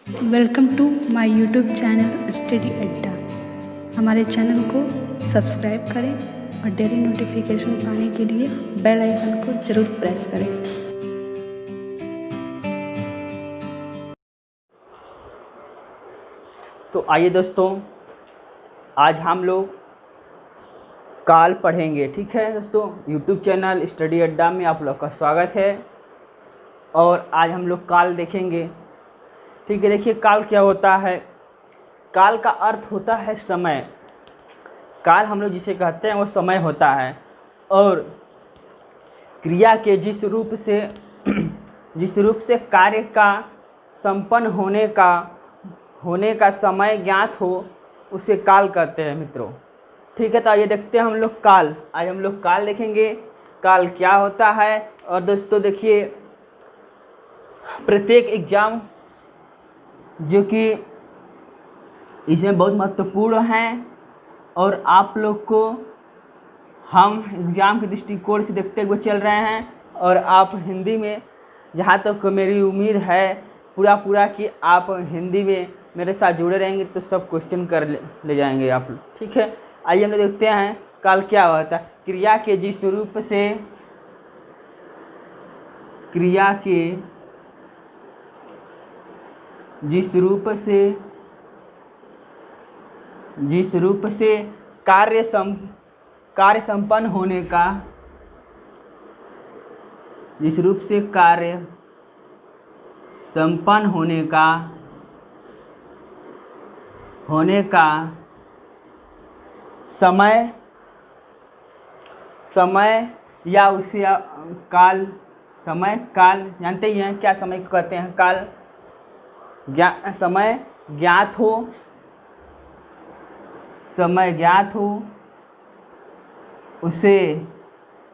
Welcome to my YouTube channel study Adda. हमारे channel को subscribe करें और डेली नोटिफिकेशन पाने के लिए बेल आइकन को ज़रूर प्रेस करें। तो आइए दोस्तों, आज हम लोग काल पढ़ेंगे। ठीक है दोस्तों, यूट्यूब चैनल स्टडी अड्डा में आप लोग का स्वागत है। और आज हम लोग काल देखेंगे। ठीक है, देखिए काल क्या होता है। काल का अर्थ होता है समय। काल हम लोग जिसे कहते हैं वो समय होता है। और क्रिया के जिस रूप से कार्य का संपन्न होने का समय ज्ञात हो उसे काल कहते हैं मित्रों। ठीक है, तो आइए देखते हैं हम लोग काल। आज हम लोग काल देखेंगे, काल क्या होता है। और दोस्तों देखिए, प्रत्येक एग्ज़ाम जो कि इसमें बहुत महत्वपूर्ण हैं और आप लोग को हम एग्ज़ाम के दृष्टिकोण से देखते हुए चल रहे हैं। और आप हिंदी में, जहाँ तक मेरी उम्मीद है पूरा कि आप हिंदी में मेरे साथ जुड़े रहेंगे तो सब क्वेश्चन कर ले जाएंगे आप लोग। ठीक है, आइए हम लोग देखते हैं काल क्या होता है। क्रिया के जिस रूप से कार्य संपन्न होने का, जिस रूप से कार्य संपन्न होने का समय या उसे काल, समय काल जानते ही हैं क्या समय को कहते हैं। काल समय ज्ञात हो उसे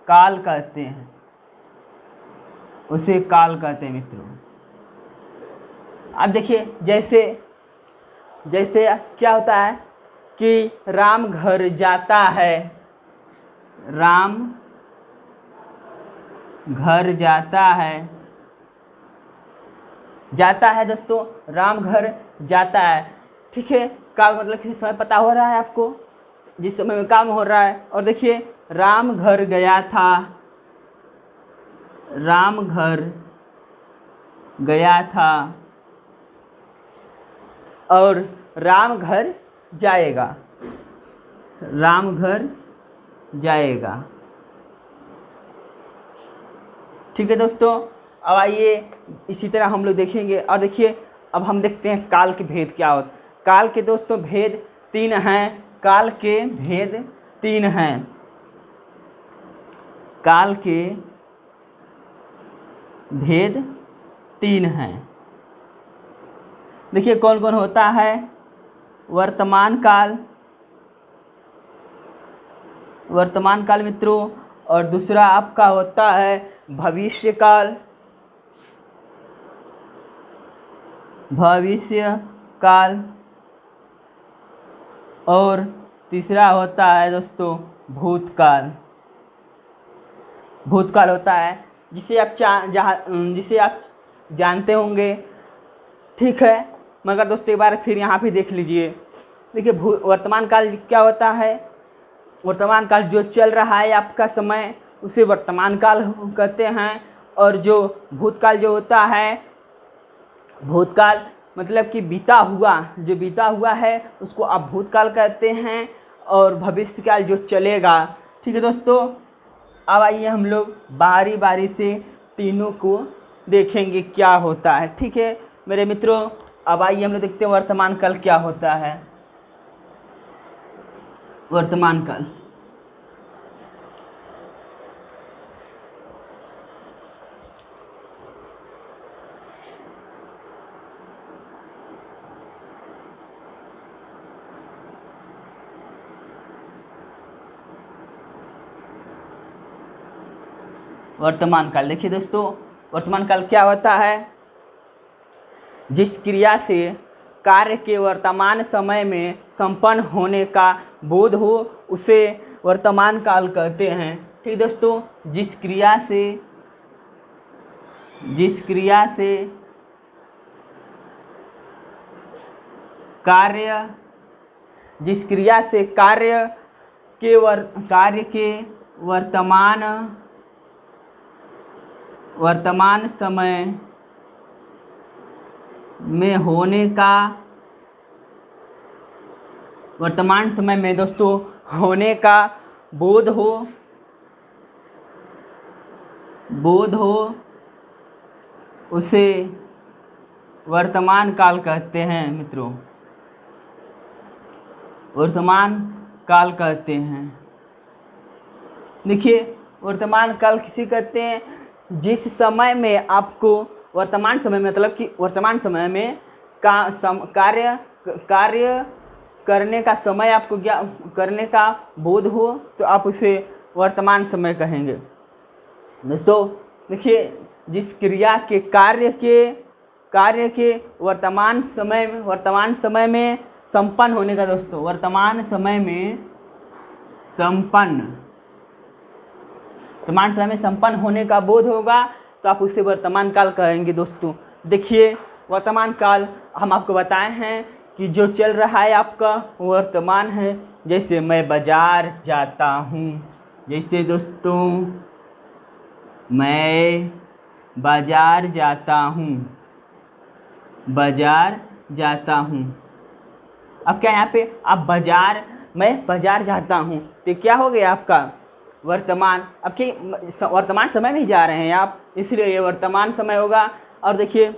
काल कहते हैं, मित्रों। अब देखिए, जैसे क्या होता है कि राम घर जाता है। राम घर जाता है दोस्तों, राम घर जाता है। ठीक है, काल मतलब किसी समय पता हो रहा है आपको, जिस समय में काम हो रहा है। और देखिए, राम घर गया था, राम घर गया था और राम घर जाएगा, ठीक है दोस्तों। अब आइए इसी तरह हम लोग देखेंगे। और देखिए, अब हम देखते हैं काल के भेद क्या होते। काल के दोस्तों भेद तीन हैं। काल के भेद तीन हैं। देखिए कौन कौन होता है। वर्तमान काल मित्रों, और दूसरा आपका होता है भविष्य काल, और तीसरा होता है दोस्तों भूतकाल होता है, जिसे आप जानते होंगे। ठीक है, मगर दोस्तों एक बार फिर यहाँ पे देख लीजिए। देखिए वर्तमान काल क्या होता है। वर्तमान काल जो चल रहा है आपका समय, उसे वर्तमान काल कहते हैं। और जो भूतकाल जो होता है, भूतकाल मतलब कि बीता हुआ है उसको आप भूतकाल कहते हैं। और भविष्य काल जो चलेगा। ठीक है दोस्तों, अब आइए हम लोग बारी बारी से तीनों को देखेंगे क्या होता है। ठीक है मेरे मित्रों, अब आइए हम लोग देखते हैं वर्तमान काल क्या होता है। वर्तमान काल, देखिए दोस्तों, वर्तमान काल क्या होता है। जिस क्रिया से कार्य के वर्तमान समय में संपन्न होने का बोध हो उसे वर्तमान काल कहते हैं। ठीक दोस्तों, जिस क्रिया कार्य, जिस क्रिया से कार्य के वर्तमान समय में होने का, वर्तमान समय में दोस्तों होने का बोध हो उसे वर्तमान काल कहते हैं मित्रों, वर्तमान काल कहते हैं। देखिए वर्तमान काल किसे कहते हैं? जिस समय में आपको वर्तमान समय मतलब कि वर्तमान समय में कार्य करने का समय आपको करने का बोध हो तो आप उसे वर्तमान समय कहेंगे। दोस्तों देखिए जिस क्रिया के कार्य के वर्तमान समय में संपन्न होने का, दोस्तों वर्तमान समय में संपन्न होने का बोध होगा तो आप उसे वर्तमान काल कहेंगे। दोस्तों देखिए वर्तमान काल हम आपको बताए हैं कि जो चल रहा है आपका वर्तमान है। जैसे मैं बाज़ार जाता हूँ, जैसे दोस्तों मैं बाज़ार जाता हूँ। अब क्या यहाँ पे आप मैं बाज़ार जाता हूँ तो क्या हो गया आपका वर्तमान। अब कि वर्तमान समय में ही जा रहे हैं आप, इसलिए ये वर्तमान समय होगा। और देखिए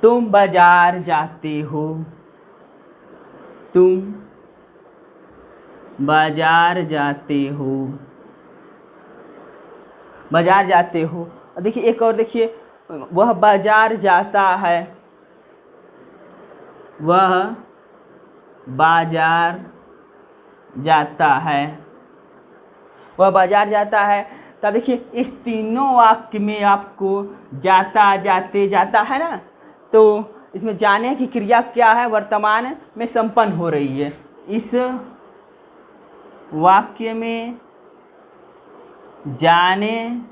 तुम बाज़ार जाते हो, तुम बाज़ार जाते हो। और देखिए एक और देखिए, वह बाज़ार जाता है, वह बाज़ार जाता है। तो देखिए इस तीनों वाक्य में आपको जाता है ना, तो इसमें जाने की क्रिया क्या है? वर्तमान में संपन्न हो रही है। इस वाक्य में जाने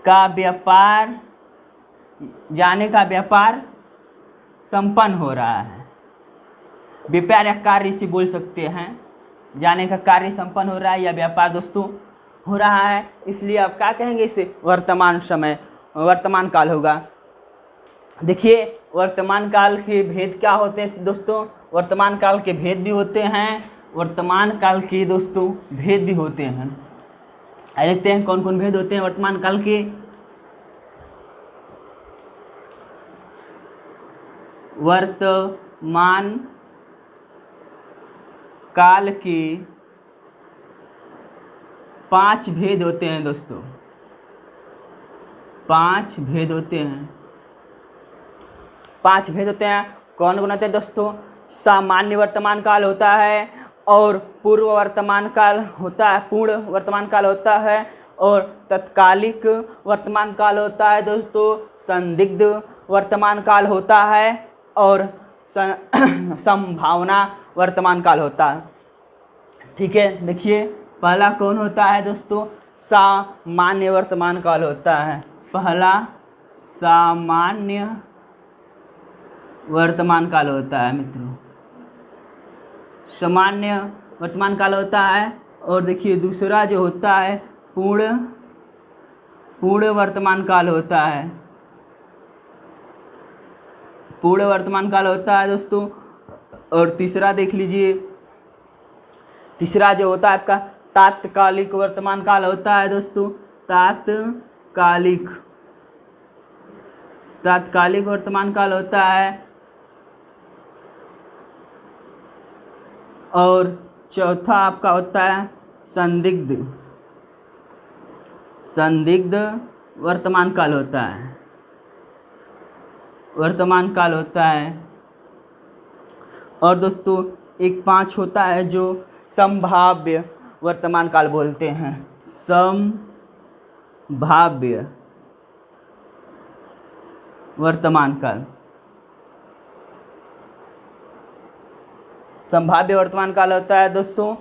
का व्यापार संपन्न हो रहा है। व्यापार या कार्य इसे बोल सकते हैं। जाने का कार्य संपन्न हो रहा है या व्यापार दोस्तों हो रहा है, इसलिए आप क्या कहेंगे? इसे वर्तमान काल होगा। देखिए वर्तमान काल के भेद क्या होते हैं दोस्तों? वर्तमान काल के भेद भी होते हैं, वर्तमान काल के दोस्तों भेद भी होते हैं। देखते हैं कौन कौन भेद होते हैं वर्तमान काल के। वर्तमान काल के 5 भेद होते हैं दोस्तों, 5 भेद होते हैं। 5 भेद होते हैं। कौन कौन होते हैं दोस्तों? सामान्य वर्तमान काल होता है, और पूर्ण वर्तमान काल होता है, और तत्कालिक वर्तमान काल होता है दोस्तों, संदिग्ध वर्तमान काल होता है, और संभावना वर्तमान काल होता है। ठीक है, देखिए पहला कौन होता है दोस्तों? सामान्य वर्तमान काल होता है। पहला सामान्य वर्तमान काल होता है मित्रों, सामान्य वर्तमान काल होता है। और देखिए दूसरा जो होता है पूर्ण वर्तमान काल होता है, पूर्ण वर्तमान काल होता है दोस्तों। और तीसरा देख लीजिए, तीसरा जो होता है आपका तात्कालिक वर्तमान काल होता है दोस्तों, तात्कालिक वर्तमान काल होता है। और चौथा आपका होता है संदिग्ध वर्तमान काल होता है, और दोस्तों एक 5 होता है जो संभाव्य वर्तमान काल बोलते हैं। संभाव्य वर्तमान काल, संभाव्य वर्तमान काल होता है दोस्तों।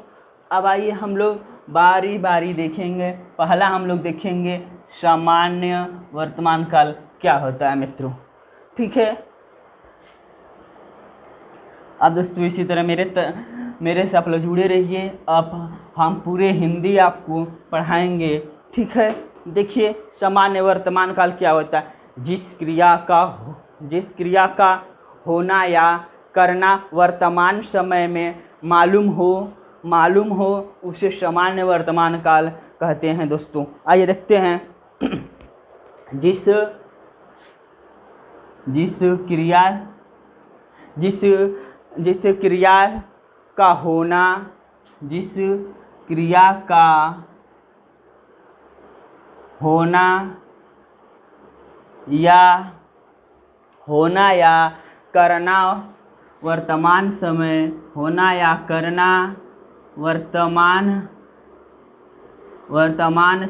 अब आइए हम लोग बारी बारी देखेंगे। पहला हम लोग देखेंगे सामान्य वर्तमान काल क्या होता है मित्रों। ठीक है, अब दोस्तों इसी तरह मेरे से आप लोग जुड़े रहिए। अब हम पूरे हिंदी आपको पढ़ाएंगे, ठीक है। देखिए सामान्य वर्तमान काल क्या होता है। जिस क्रिया का होना या करना वर्तमान समय में मालूम हो उसे सामान्य वर्तमान काल कहते हैं दोस्तों। आइए देखते हैं जिस क्रिया का होना या करना वर्तमान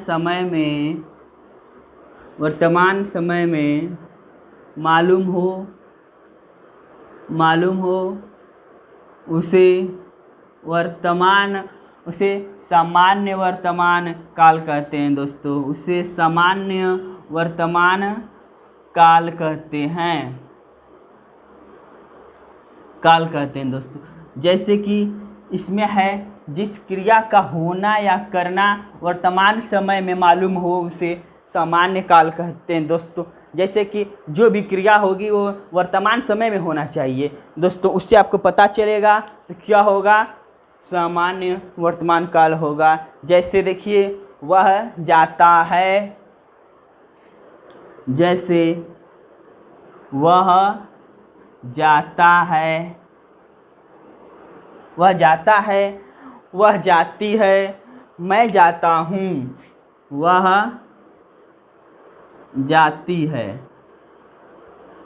समय में मालूम हो उसे सामान्य वर्तमान काल कहते हैं दोस्तों। उसे सामान्य वर्तमान काल कहते हैं दोस्तों। जैसे कि इसमें है जिस क्रिया का होना या करना वर्तमान समय में मालूम हो उसे सामान्य काल कहते हैं दोस्तों। जैसे कि जो भी क्रिया होगी वो वर्तमान समय में होना चाहिए दोस्तों, उससे आपको पता चलेगा तो क्या होगा, सामान्य वर्तमान काल होगा। जैसे देखिए वह जाता है, जैसे वह जाता है, वह जाती है, मैं जाता हूँ, वह जाती है,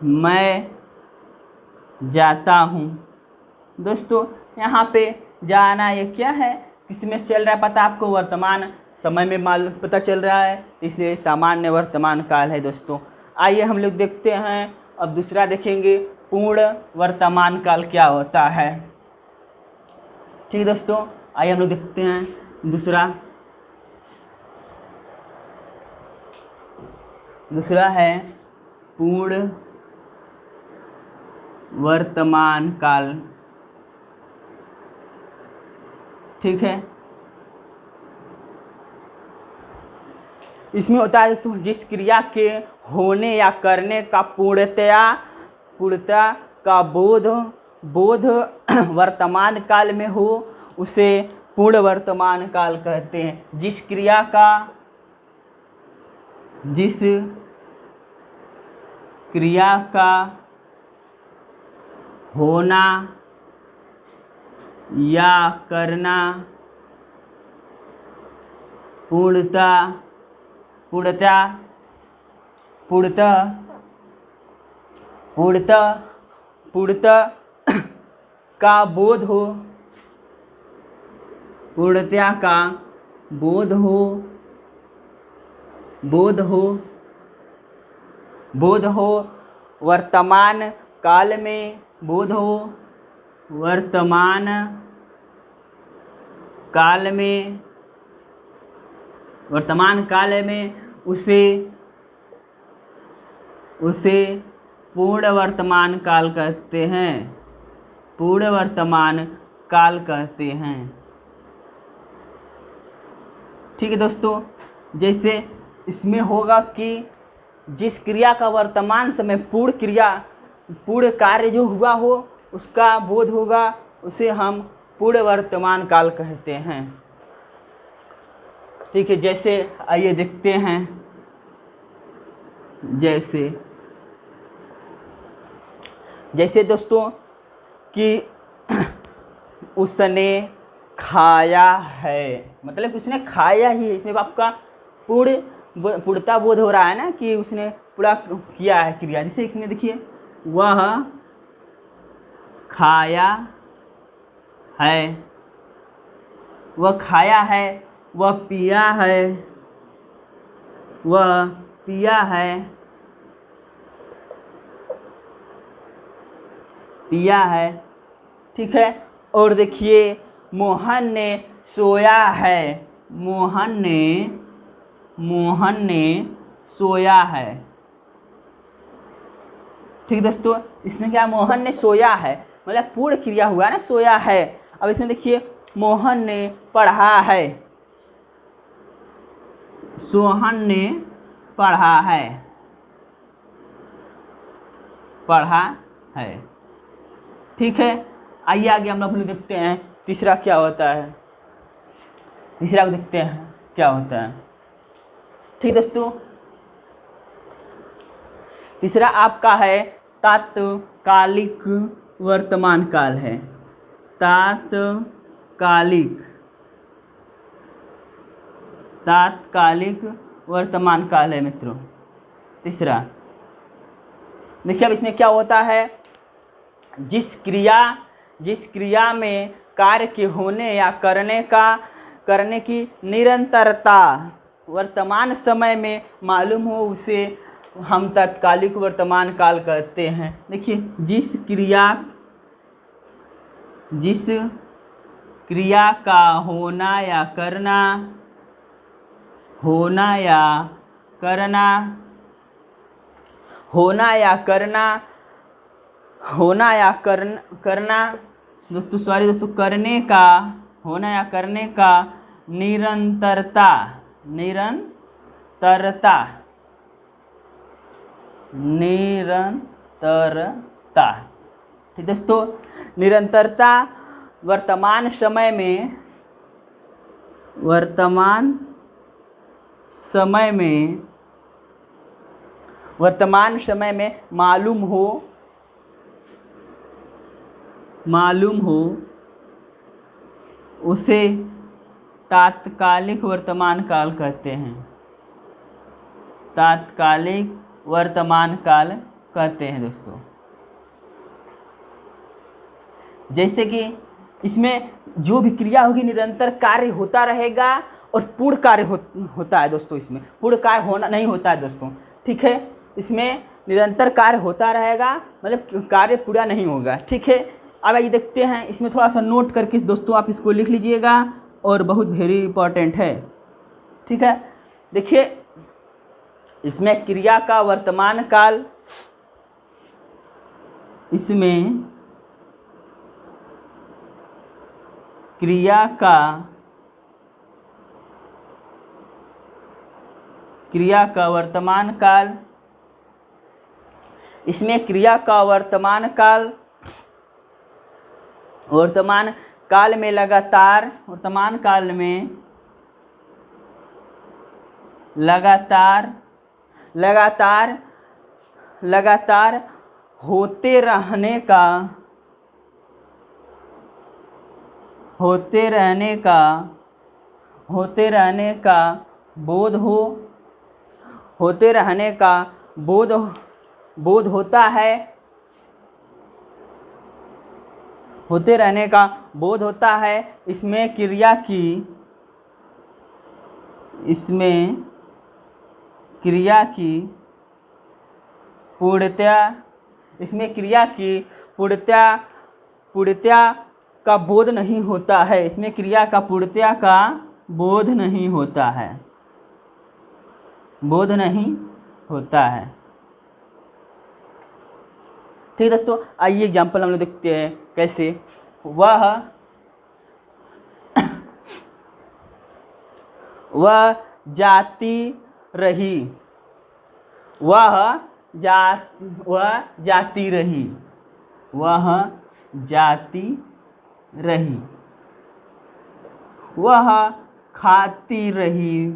मैं जाता हूँ। दोस्तों यहाँ पे जाना ये क्या है, किसमें चल रहा है पता आपको, वर्तमान समय में मालूम पता चल रहा है, तो इसलिए सामान्य वर्तमान काल है दोस्तों। आइए हम लोग देखते हैं अब दूसरा देखेंगे पूर्ण वर्तमान काल क्या होता है। ठीक है दोस्तों, आइए हम लोग देखते हैं दूसरा है पूर्ण वर्तमान काल। ठीक है, इसमें होता है दोस्तों जिस क्रिया के होने या करने का पूर्णता का बोध वर्तमान काल में हो उसे पूर्ण वर्तमान काल कहते हैं। जिस क्रिया का होना या करना पूर्णतः का बोध हो वर्तमान काल में उसे पूर्ण वर्तमान काल कहते हैं। ठीक है दोस्तों, जैसे इसमें होगा कि जिस क्रिया का वर्तमान समय पूर्ण कार्य जो हुआ हो उसका बोध होगा, उसे हम पूर्ण वर्तमान काल कहते हैं। ठीक है, जैसे आइए देखते हैं, जैसे दोस्तों कि उसने खाया है, मतलब कि उसने खाया ही है, इसमें आपका पूर्णता बोध हो रहा है ना कि उसने पूरा किया है क्रिया। जैसे इसमें देखिए वह खाया है, वह पिया है। ठीक है, और देखिए मोहन ने सोया है, मोहन ने सोया है। ठीक दोस्तों, इसमें क्या मोहन ने सोया है, मतलब पूर्ण क्रिया हुआ ना, सोया है। अब इसमें देखिए मोहन ने पढ़ा है, सोहन ने पढ़ा है, पढ़ा है। ठीक है, आइए आगे हम लोग देखते हैं तीसरा क्या होता है। तीसरा को देखते हैं क्या होता है। ठीक दोस्तों, तीसरा आपका है तात्कालिक वर्तमान काल है। तात्कालिक वर्तमान काल है मित्रों तीसरा। देखिए अब इसमें क्या होता है, जिस क्रिया में कार्य के होने या करने की निरंतरता वर्तमान समय में मालूम हो, उसे हम तात्कालिक वर्तमान काल कहते हैं। देखिए जिस क्रिया का होना या करना दोस्तों, सॉरी दोस्तों, करने का होना या करने का निरंतरता ठीक दोस्तों, निरंतरता वर्तमान समय में मालूम हो उसे तात्कालिक वर्तमान काल कहते हैं। तात्कालिक वर्तमान काल कहते हैं दोस्तों। जैसे कि इसमें जो भी क्रिया होगी निरंतर कार्य होता रहेगा और पूर्ण कार्य होता है दोस्तों। इसमें पूर्ण कार्य होना नहीं होता है दोस्तों। ठीक है, इसमें निरंतर कार्य होता रहेगा, मतलब कार्य पूरा नहीं होगा। ठीक है, अब आइए देखते हैं। इसमें थोड़ा सा नोट करके दोस्तों आप इसको लिख लीजिएगा और बहुत वेरी इंपॉर्टेंट है। ठीक है, देखिए इसमें क्रिया का वर्तमान काल, इसमें क्रिया का वर्तमान काल, इसमें क्रिया का वर्तमान काल में लगातार होते रहने का बोध होता है। इसमें क्रिया की पूर्णता का बोध नहीं होता है। इसमें क्रिया का पूर्णता का बोध नहीं होता है। ठीक है दोस्तों, आइए एग्जाम्पल हम लोग देखते हैं कैसे। वह जाती रही, वह जाती रही, वह खाती रही।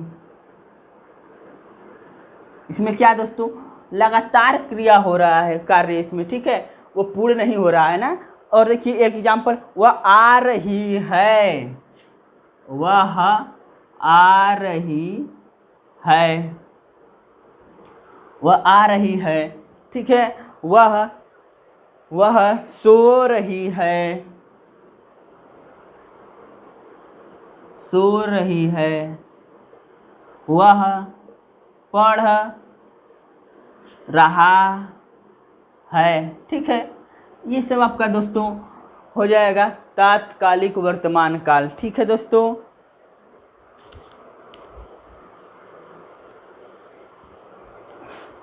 इसमें क्या दोस्तों, लगातार क्रिया हो रहा है, कार्य इसमें। ठीक है, वो पूर्ण नहीं हो रहा है ना। और देखिए एक एग्जाम्पल, वह आ रही है, वह आ रही है। ठीक है, वह सो रही है, वह पढ़ रहा है। ठीक है, ये सब आपका दोस्तों हो जाएगा तात्कालिक वर्तमान काल। ठीक है दोस्तों,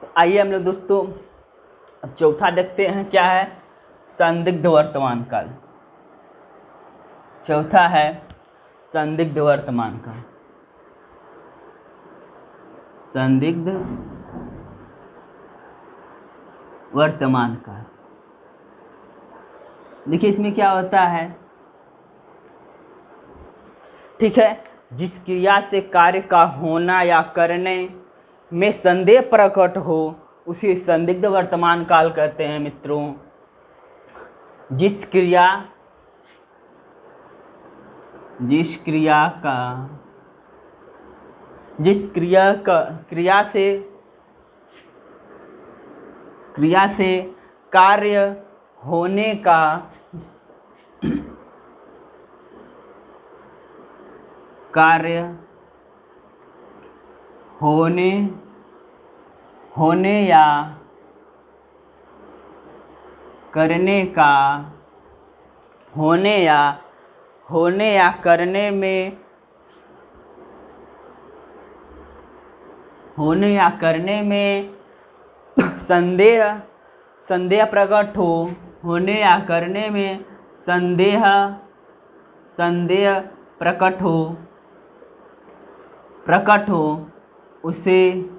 तो आइए हम लोग दोस्तों चौथा देखते हैं क्या है। संदिग्ध वर्तमान काल। चौथा है संदिग्ध वर्तमान काल। संदिग्ध वर्तमान काल। देखिए इसमें क्या होता है, ठीक है, जिस क्रिया से कार्य का होना या करने में संदेह प्रकट हो उसे संदिग्ध वर्तमान काल कहते हैं मित्रों। जिस क्रिया से कार्य होने का होने या करने में संदेह प्रकट हो, होने या करने में संदेह प्रकट हो उसे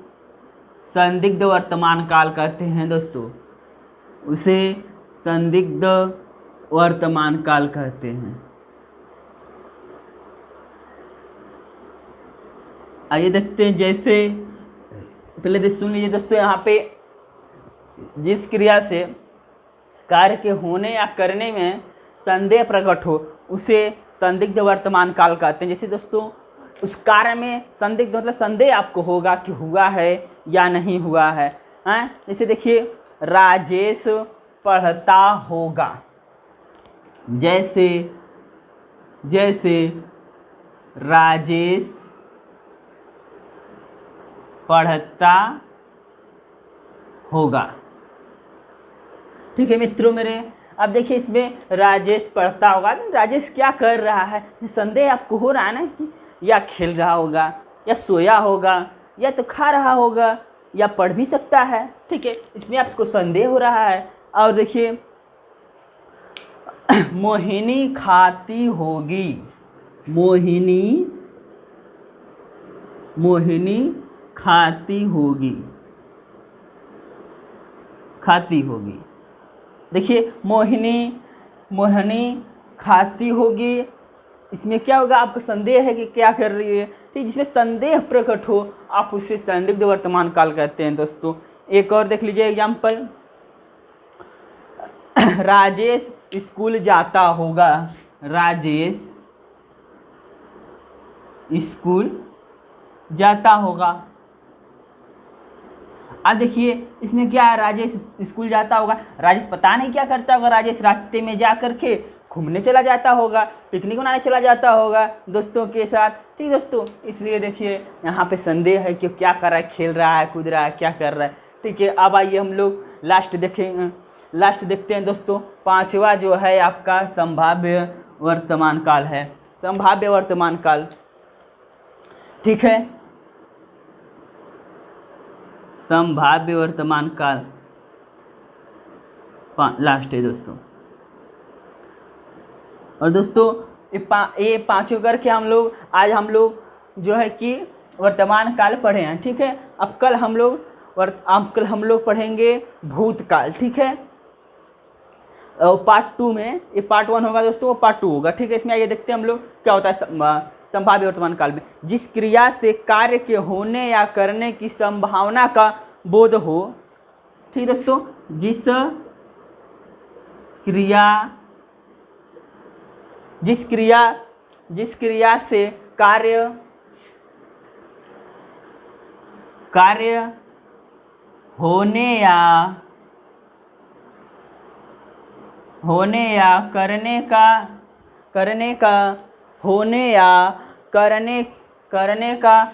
संदिग्ध वर्तमान काल कहते हैं दोस्तों। उसे संदिग्ध वर्तमान काल कहते हैं। आइए देखते हैं, जैसे पहले सुन लीजिए दोस्तों, यहाँ पे जिस क्रिया से कार्य के होने या करने में संदेह प्रकट हो उसे संदिग्ध वर्तमान काल कहते हैं। जैसे दोस्तों उस कार्य में संदिग्ध मतलब संदेह आपको होगा कि हुआ है या नहीं हुआ है, हैं? जैसे देखिए राजेश पढ़ता होगा, जैसे राजेश पढ़ता होगा। ठीक है मित्रों मेरे, अब देखिए इसमें राजेश पढ़ता होगा, राजेश क्या कर रहा है, संदेह आपको हो रहा है ना कि या खेल रहा होगा या सोया होगा या तो खा रहा होगा या पढ़ भी सकता है। ठीक है, इसमें आपको संदेह हो रहा है। और देखिए मोहिनी खाती होगी, मोहिनी खाती होगी। देखिए मोहिनी खाती होगी, इसमें क्या होगा, आपको संदेह है कि क्या कर रही है। ठीक, जिसमें संदेह प्रकट हो आप उसे संदिग्ध वर्तमान काल कहते हैं दोस्तों। एक और देख लीजिए एग्जाम्पल, राजेश स्कूल जाता होगा, राजेश स्कूल जाता होगा। अब देखिए इसमें क्या है, राजेश स्कूल जाता होगा, राजेश पता नहीं क्या करता होगा, राजेश रास्ते में जा करके घूमने चला जाता होगा, पिकनिक मनाने चला जाता होगा दोस्तों के साथ। ठीक दोस्तों, इसलिए देखिए यहाँ पे संदेह है कि क्या कर रहा है, खेल रहा है, कूद रहा है, क्या कर रहा है। ठीक है, अब आइए हम लोग लास्ट देखते हैं दोस्तों। पांचवा जो है आपका संभाव्य वर्तमान काल है, संभाव्य वर्तमान काल। ठीक है, संभाव्य वर्तमान काल लास्ट है दोस्तों। और दोस्तों ये पांचों करके हम लोग जो है कि वर्तमान काल पढ़े हैं। ठीक है, अब कल हम लोग पढ़ेंगे भूतकाल। ठीक है, पार्ट 2 में, ये पार्ट 1 होगा दोस्तों, वो पार्ट 2 होगा। ठीक है, इसमें आइए देखते हैं हम लोग क्या होता है संभाव्य वर्तमान काल में। जिस क्रिया से कार्य के होने या करने की संभावना का बोध हो। ठीक दोस्तों, जिस क्रिया से कार्य होने या करने का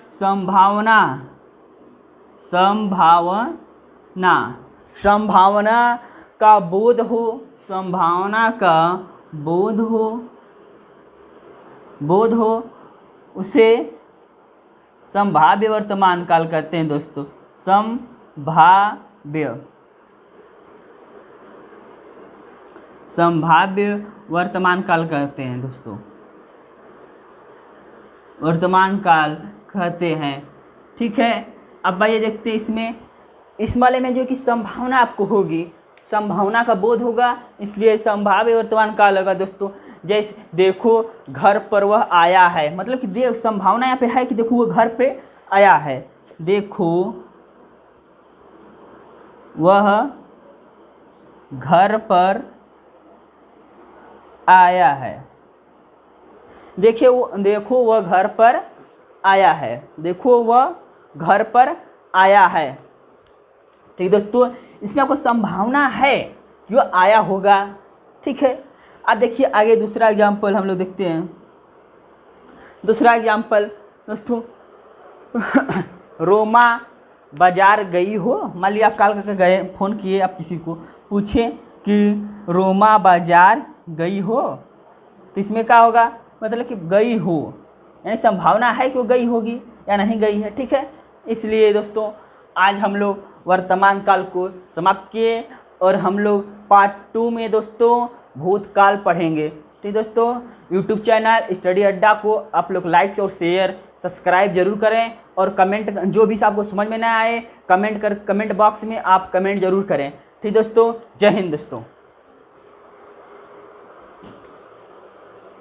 संभावना का बोध हो उसे संभाव्य वर्तमान काल कहते हैं दोस्तों। संभाव्य वर्तमान काल कहते हैं दोस्तों, वर्तमान काल कहते हैं। ठीक है, अब आइए देखते हैं इसमें, इस वाले में जो कि संभावना आपको होगी, संभावना का बोध होगा, इसलिए संभाव्य वर्तमान काल होगा दोस्तों। जैसे देखो घर पर वह आया है, मतलब कि देख संभावना यहाँ पे है कि देखो वो घर पे आया है, देखो वह घर पर आया है, देखो वह घर पर आया है, देखो वह घर पर आया है। ठीक दोस्तों, इसमें आपको संभावना है कि वह आया होगा। ठीक है, अब देखिए आगे दूसरा एग्जाम्पल हम लोग देखते हैं। दूसरा एग्जाम्पल दोस्तों, रोमा बाजार गई हो, मान लिया आप कॉल करके गए, फ़ोन किए, आप किसी को पूछे कि रोमा बाजार गई हो, तो इसमें क्या होगा, मतलब कि गई हो, यानी संभावना है कि वो गई होगी या नहीं गई है। ठीक है, इसलिए दोस्तों आज हम लोग वर्तमान काल को समाप्त किए और हम लोग पार्ट 2 में दोस्तों भूतकाल पढ़ेंगे। ठीक दोस्तों, यूट्यूब चैनल स्टडी अड्डा को आप लोग लाइक और शेयर सब्सक्राइब जरूर करें, और कमेंट जो भी आपको समझ में ना आए कमेंट बॉक्स में आप कमेंट जरूर करें। ठीक दोस्तों, जय हिंद दोस्तों।